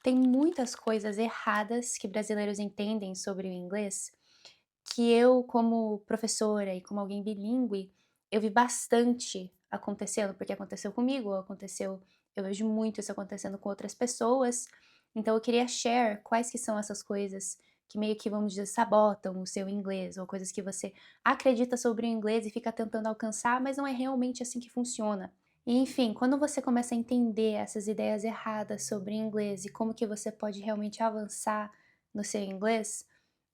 Tem muitas coisas erradas que brasileiros entendem sobre o inglês, que eu, como professora e como alguém bilíngue, eu vi bastante acontecendo, porque aconteceu comigo, eu vejo muito isso acontecendo com outras pessoas. Então eu queria share quais que são essas coisas que meio que, vamos dizer, sabotam o seu inglês, ou coisas que você acredita sobre o inglês e fica tentando alcançar, mas não é realmente assim que funciona. E enfim, quando você começa a entender essas ideias erradas sobre inglês e como que você pode realmente avançar no seu inglês,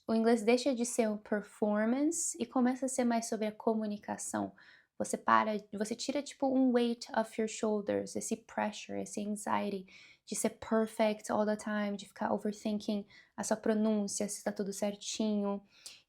o inglês deixa de ser um performance e começa a ser mais sobre a comunicação. Você tira tipo um weight off your shoulders, esse pressure, esse anxiety de ser perfect all the time, de ficar overthinking a sua pronúncia, se está tudo certinho.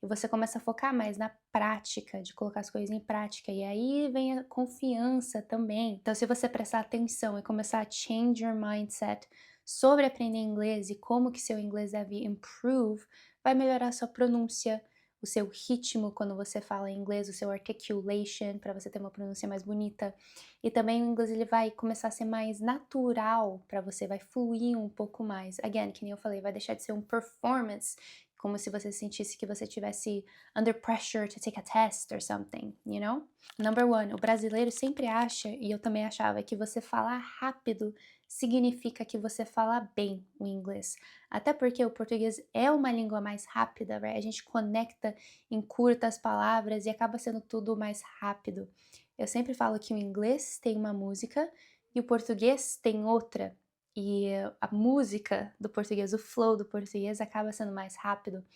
E você começa a focar mais na prática, de colocar as coisas em prática. E aí vem a confiança também. Então, se você prestar atenção e começar a change your mindset sobre aprender inglês e como que seu inglês deve improve, vai melhorar a sua pronúncia, o seu ritmo quando você fala inglês, o seu articulation, para você ter uma pronúncia mais bonita. E também o inglês ele vai começar a ser mais natural para você, vai fluir um pouco mais. Again, que nem eu falei, vai deixar de ser um performance, como se você sentisse que você tivesse under pressure to take a test or something, you know? Number one, o brasileiro sempre acha, e eu também achava, que você falar rápido significa que você fala bem o inglês. Até porque o português é uma língua mais rápida, right? A gente conecta em curtas palavras e acaba sendo tudo mais rápido. Eu sempre falo que o inglês tem uma música e o português tem outra. E a música do português, o flow do português acaba sendo mais rápido.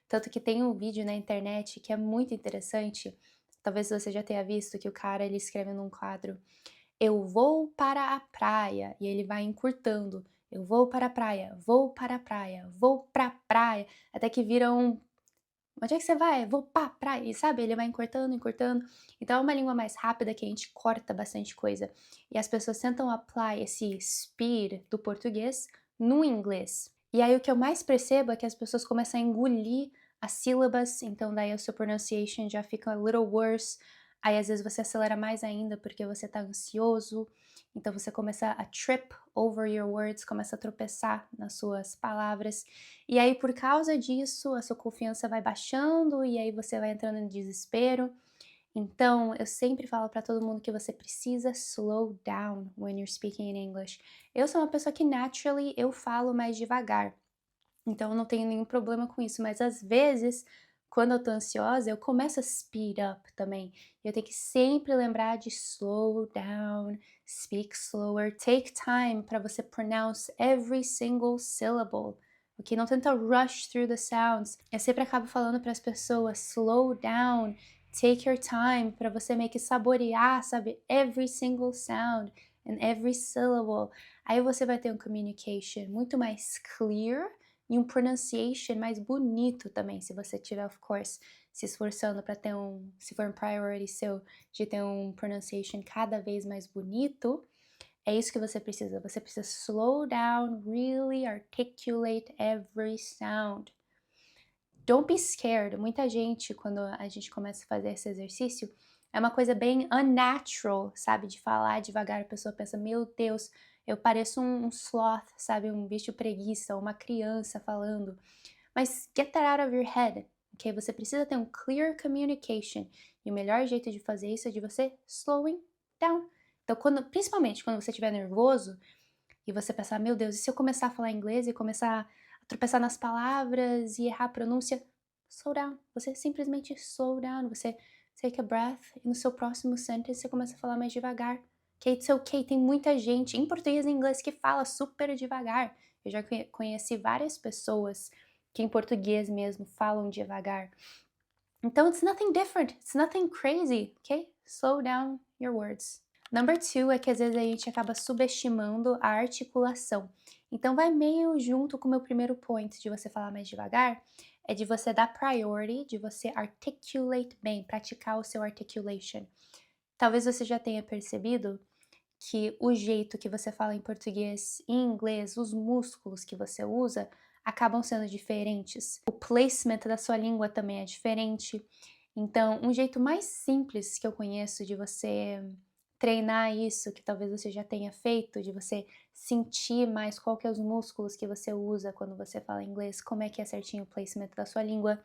Tanto que tem um vídeo na internet que é muito interessante. Talvez você já tenha visto que o cara ele escreve num quadro: eu vou para a praia, e ele vai encurtando. Eu vou para a praia, vou para a praia, vou pra praia, até que vira um: "Onde é que você vai?" "Vou pra praia", e sabe, ele vai encurtando, encurtando. Então é uma língua mais rápida que a gente corta bastante coisa. E as pessoas tentam apply esse speed do português no inglês. E aí o que eu mais percebo é que as pessoas começam a engolir as sílabas, então daí o seu pronunciation já fica a little worse. Aí às vezes você acelera mais ainda porque você tá ansioso, então você começa a trip over your words, começa a tropeçar nas suas palavras. E aí, por causa disso, a sua confiança vai baixando e aí você vai entrando em desespero. Então, eu sempre falo para todo mundo que você precisa slow down when you're speaking in English. Eu sou uma pessoa que naturally eu falo mais devagar. Então eu não tenho nenhum problema com isso, mas às vezes, quando eu tô ansiosa, eu começo a speed up também. Eu tenho que sempre lembrar de slow down, speak slower, take time para você pronounce every single syllable. Ok? Não tenta rush through the sounds. Eu sempre acabo falando para as pessoas, slow down, take your time, para você meio que saborear, sabe, every single sound and every syllable. Aí você vai ter um communication muito mais clear e um pronunciation mais bonito também, se você tiver, of course, se esforçando para ter se for um priority seu, de ter um pronunciation cada vez mais bonito, é isso que você precisa slow down, really articulate every sound. Don't be scared. Muita gente, quando a gente começa a fazer esse exercício, é uma coisa bem unnatural, sabe? De falar devagar, a pessoa pensa, meu Deus, eu pareço um sloth, sabe? Um bicho preguiça, uma criança falando. Mas get that out of your head, ok? Você precisa ter um clear communication. E o melhor jeito de fazer isso é de você slowing down. Então, principalmente quando você estiver nervoso e você pensar, meu Deus, e se eu começar a falar inglês e começar a tropeçar nas palavras e errar a pronúncia? Slow down. Você simplesmente slow down. Você take a breath e no seu próximo sentence você começa a falar mais devagar. Ok, it's okay. Tem muita gente em português e inglês que fala super devagar. Eu já conheci várias pessoas que em português mesmo falam devagar. Então, it's nothing different. It's nothing crazy, ok? Slow down your words. Number two é que às vezes a gente acaba subestimando a articulação. Então vai meio junto com o meu primeiro point de você falar mais devagar, é de você dar priority, de você articulate bem, praticar o seu articulation. Talvez você já tenha percebido que o jeito que você fala em português e em inglês, os músculos que você usa, acabam sendo diferentes. O placement da sua língua também é diferente. Então, um jeito mais simples que eu conheço de você treinar isso, que talvez você já tenha feito, de você sentir mais qual que é os músculos que você usa quando você fala inglês, como é que é certinho o placement da sua língua,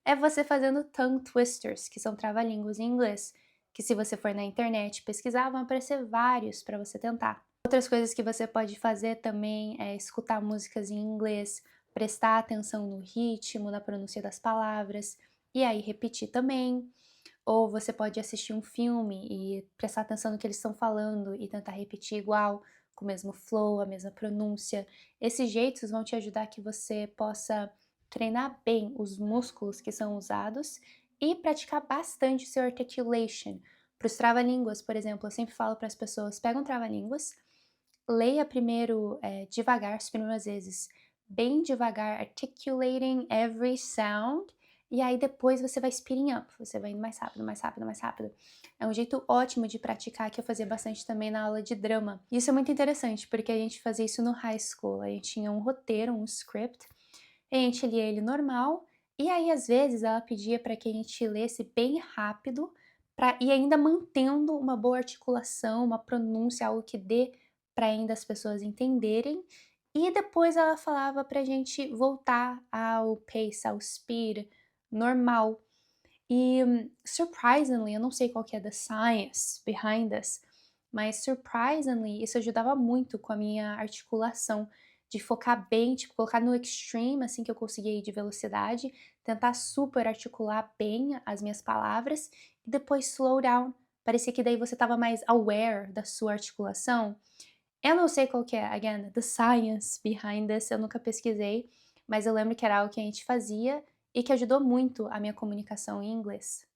é você fazendo tongue twisters, que são trava-línguas em inglês, que se você for na internet pesquisar, vão aparecer vários para você tentar. Outras coisas que você pode fazer também é escutar músicas em inglês, prestar atenção no ritmo, na pronúncia das palavras, e aí repetir também. Ou você pode assistir um filme e prestar atenção no que eles estão falando e tentar repetir igual, com o mesmo flow, a mesma pronúncia. Esses jeitos vão te ajudar que você possa treinar bem os músculos que são usados e praticar bastante seu articulation. Para os trava-línguas, por exemplo, eu sempre falo para as pessoas: pega um trava-línguas, leia primeiro devagar, as primeiras vezes, bem devagar, articulating every sound, e aí depois você vai speeding up, você vai indo mais rápido, mais rápido, mais rápido. É um jeito ótimo de praticar, que eu fazia bastante também na aula de drama. Isso é muito interessante, porque a gente fazia isso no high school, a gente tinha um roteiro, um script, a gente lia ele normal, e aí às vezes ela pedia para que a gente lesse bem rápido, e ainda mantendo uma boa articulação, uma pronúncia, algo que dê para ainda as pessoas entenderem. E depois ela falava pra gente voltar ao pace, ao speed normal. E surprisingly, eu não sei qual que é the science behind this, mas surprisingly isso ajudava muito com a minha articulação, de focar bem, tipo, colocar no extreme, assim que eu conseguia ir de velocidade, tentar super articular bem as minhas palavras e depois slow down. Parecia que daí você estava mais aware da sua articulação. Eu não sei qual que é, again, the science behind this, eu nunca pesquisei, mas eu lembro que era algo que a gente fazia e que ajudou muito a minha comunicação em inglês.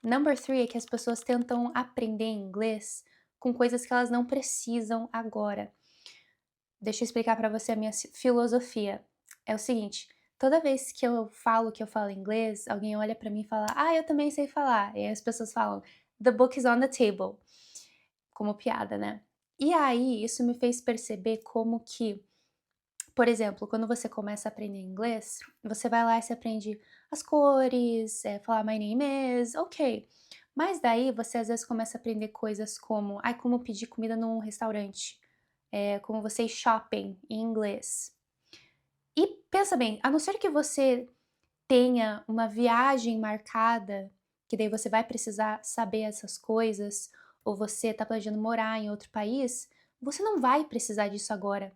Number three é que as pessoas tentam aprender inglês com coisas que elas não precisam agora. Deixa eu explicar para você a minha filosofia. É o seguinte, toda vez que eu falo inglês, alguém olha para mim e fala: "Ah, eu também sei falar". E aí as pessoas falam: "The book is on the table", como piada, né? E aí isso me fez perceber como que, por exemplo, quando você começa a aprender inglês, você vai lá e você aprende as cores, falar my name is, ok. Mas daí você às vezes começa a aprender coisas como, ai, como pedir comida num restaurante, como você ir shopping em inglês. E pensa bem, a não ser que você tenha uma viagem marcada, que daí você vai precisar saber essas coisas, ou você está planejando morar em outro país, você não vai precisar disso agora.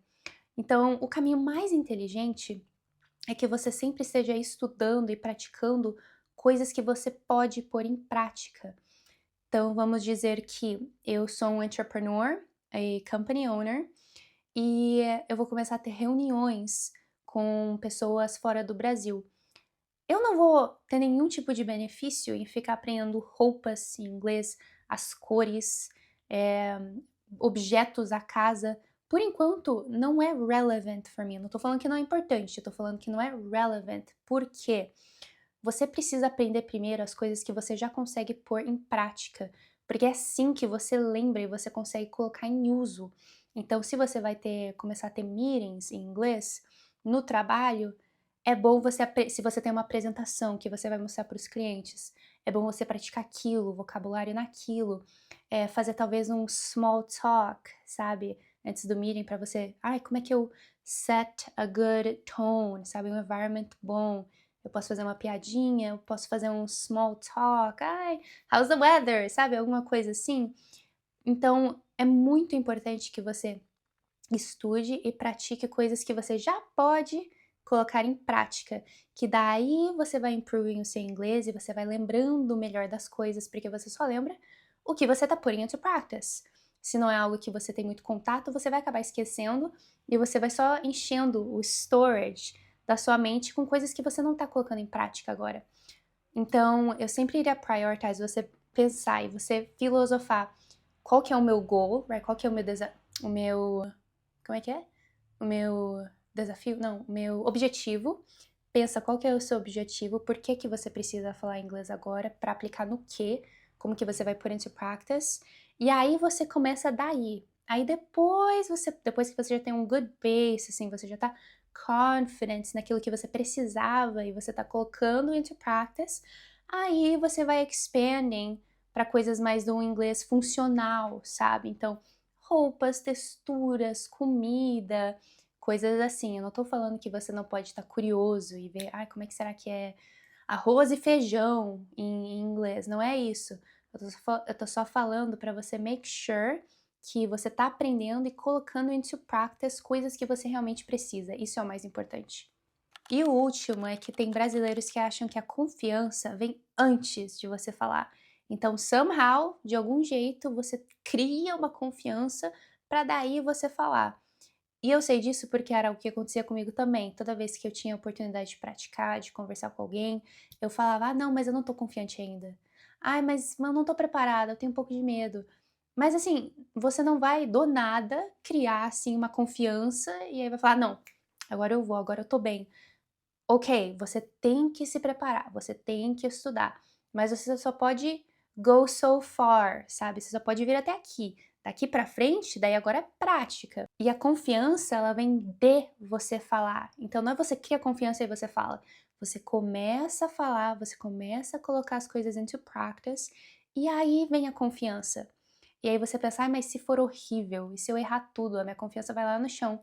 Então, o caminho mais inteligente é que você sempre esteja estudando e praticando coisas que você pode pôr em prática. Então, vamos dizer que eu sou um entrepreneur, a company owner, e eu vou começar a ter reuniões com pessoas fora do Brasil. Eu não vou ter nenhum tipo de benefício em ficar aprendendo roupas em inglês, as cores, eh, objetos da casa. Por enquanto, não é relevant for mim. Não tô falando que não é importante, eu tô falando que não é relevant. Por quê? Você precisa aprender primeiro as coisas que você já consegue pôr em prática, porque é assim que você lembra e você consegue colocar em uso. Então, se você vai começar a ter meetings em inglês no trabalho, é bom se você tem uma apresentação que você vai mostrar para os clientes, é bom você praticar aquilo, vocabulário naquilo, fazer talvez um small talk, sabe? Antes do meeting para você, ai, como é que eu set a good tone, sabe? Um environment bom. Eu posso fazer uma piadinha, eu posso fazer um small talk, ai, how's the weather, sabe? Alguma coisa assim. Então, é muito importante que você estude e pratique coisas que você já pode colocar em prática, que daí você vai improving o seu inglês e você vai lembrando melhor das coisas, porque você só lembra o que você tá putting into practice. Se não é algo que você tem muito contato, você vai acabar esquecendo e você vai só enchendo o storage da sua mente com coisas que você não tá colocando em prática agora. Então, eu sempre iria prioritize você pensar e você filosofar qual que é o meu goal, right? Qual que é o meu como é que é? O meu desafio? Não, o meu objetivo. Pensa qual que é o seu objetivo, por que que você precisa falar inglês agora, para aplicar no quê, como que você vai put into practice, e aí você começa daí. Aí depois que você já tem um good base, assim, você já tá confident naquilo que você precisava e você tá colocando into practice, aí você vai expanding para coisas mais do inglês funcional, sabe? Então, roupas, texturas, comida, coisas assim. Eu não tô falando que você não pode estar curioso e ver, ai, como é que será que é arroz e feijão em inglês? Não é isso. Eu tô só falando para você make sure que você tá aprendendo e colocando into practice coisas que você realmente precisa. Isso é o mais importante. E o último é que tem brasileiros que acham que a confiança vem antes de você falar. Então, somehow, de algum jeito, você cria uma confiança para daí você falar. E eu sei disso porque era o que acontecia comigo também. Toda vez que eu tinha a oportunidade de praticar, de conversar com alguém, eu falava: "Ah, não, mas eu não tô confiante ainda. Ai, mas eu não tô preparada, eu tenho um pouco de medo". Mas assim, você não vai do nada criar assim uma confiança e aí vai falar: "Não, agora eu vou, agora eu tô bem". Ok, você tem que se preparar, você tem que estudar, mas você só pode go so far, sabe? Você só pode vir até aqui. Daqui pra frente, daí agora é prática. E a confiança, ela vem de você falar. Então não é você cria confiança e você fala. Você começa a falar, você começa a colocar as coisas into practice e aí vem a confiança. E aí você pensa, mas se for horrível, e se eu errar tudo, a minha confiança vai lá no chão.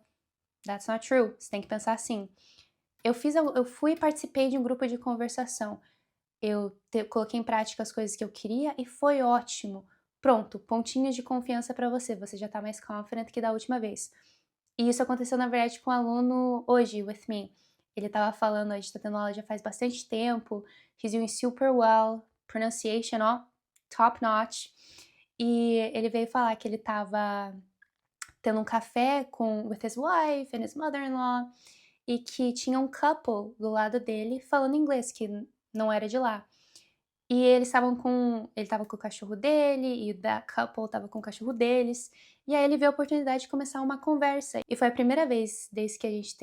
That's not true. Você tem que pensar assim. Eu fui e participei de um grupo de conversação. Coloquei em prática as coisas que eu queria e foi ótimo. Pronto, pontinhos de confiança para você, você já tá mais confident que da última vez. E isso aconteceu, na verdade, com um aluno hoje, with me. Ele estava falando, a gente tá tendo aula já faz bastante tempo, he's doing super well, pronunciation, ó, top notch. E ele veio falar que ele estava tendo um café with his wife and his mother-in-law, e que tinha um couple do lado dele falando inglês, que não era de lá. E ele estava com o cachorro dele e o da couple estava com o cachorro deles, e aí ele viu a oportunidade de começar uma conversa. E foi a primeira vez desde que a gente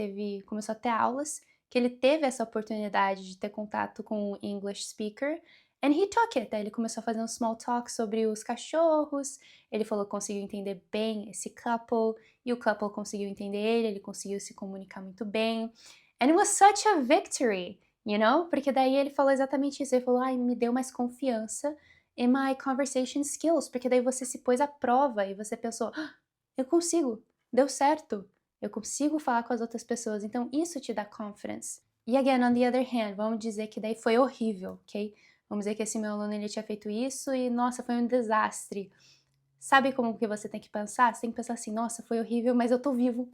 começou a ter aulas, que ele teve essa oportunidade de ter contato com o English speaker, and he took it. Aí ele começou a fazer um small talk sobre os cachorros, ele falou que conseguiu entender bem esse couple, e o couple conseguiu entender ele conseguiu se comunicar muito bem. And it was such a victory! You know? Porque daí ele falou exatamente isso, ele falou: "Ai, me deu mais confiança in my conversation skills", porque daí você se pôs à prova e você pensou: "Ah, eu consigo, deu certo, eu consigo falar com as outras pessoas", então isso te dá confidence. E again, on the other hand, vamos dizer que daí foi horrível, ok? Vamos dizer que esse meu aluno ele tinha feito isso e, nossa, foi um desastre. Sabe como que você tem que pensar? Você tem que pensar assim: "Nossa, foi horrível, mas eu tô vivo.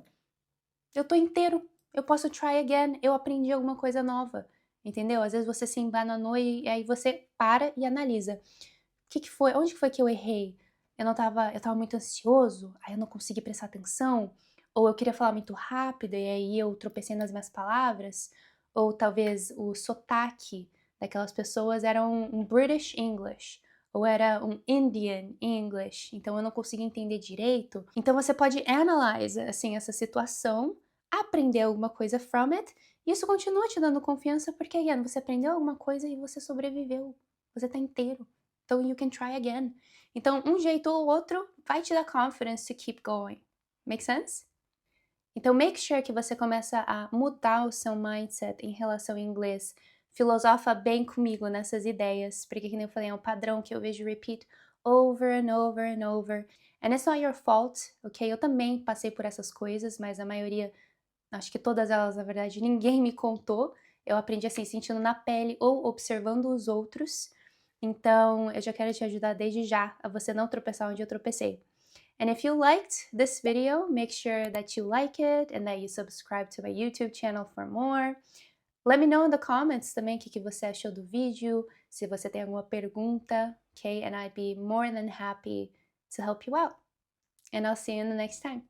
Eu tô inteiro, eu posso try again, eu aprendi alguma coisa nova", entendeu? Às vezes você se embananou e aí você para e analisa. O que que foi? Onde que foi que eu errei? Eu estava muito ansioso, aí eu não consegui prestar atenção, ou eu queria falar muito rápido e aí eu tropecei nas minhas palavras, ou talvez o sotaque daquelas pessoas era um British English, ou era um Indian English, então eu não conseguia entender direito. Então você pode analyze, assim, essa situação, aprender alguma coisa from it, e isso continua te dando confiança, porque again, você aprendeu alguma coisa e você sobreviveu, você tá inteiro. Então you can try again. Então, um jeito ou outro vai te dar confidence to keep going. Make sense? Então, make sure que você começa a mudar o seu mindset em relação ao inglês. Filosofa bem comigo nessas ideias, porque, que nem eu falei, é um padrão que eu vejo repeat over and over and over. And it's not your fault, ok? Eu também passei por essas coisas, mas a maioria, acho que todas elas, na verdade, ninguém me contou. Eu aprendi assim, sentindo na pele ou observando os outros. Então, eu já quero te ajudar desde já a você não tropeçar onde eu tropecei. And if you liked this video, make sure that you like it and that you subscribe to my YouTube channel for more. Let me know in the comments também o que você achou do vídeo, se você tem alguma pergunta, okay? And I'd be more than happy to help you out. And I'll see you in the next time.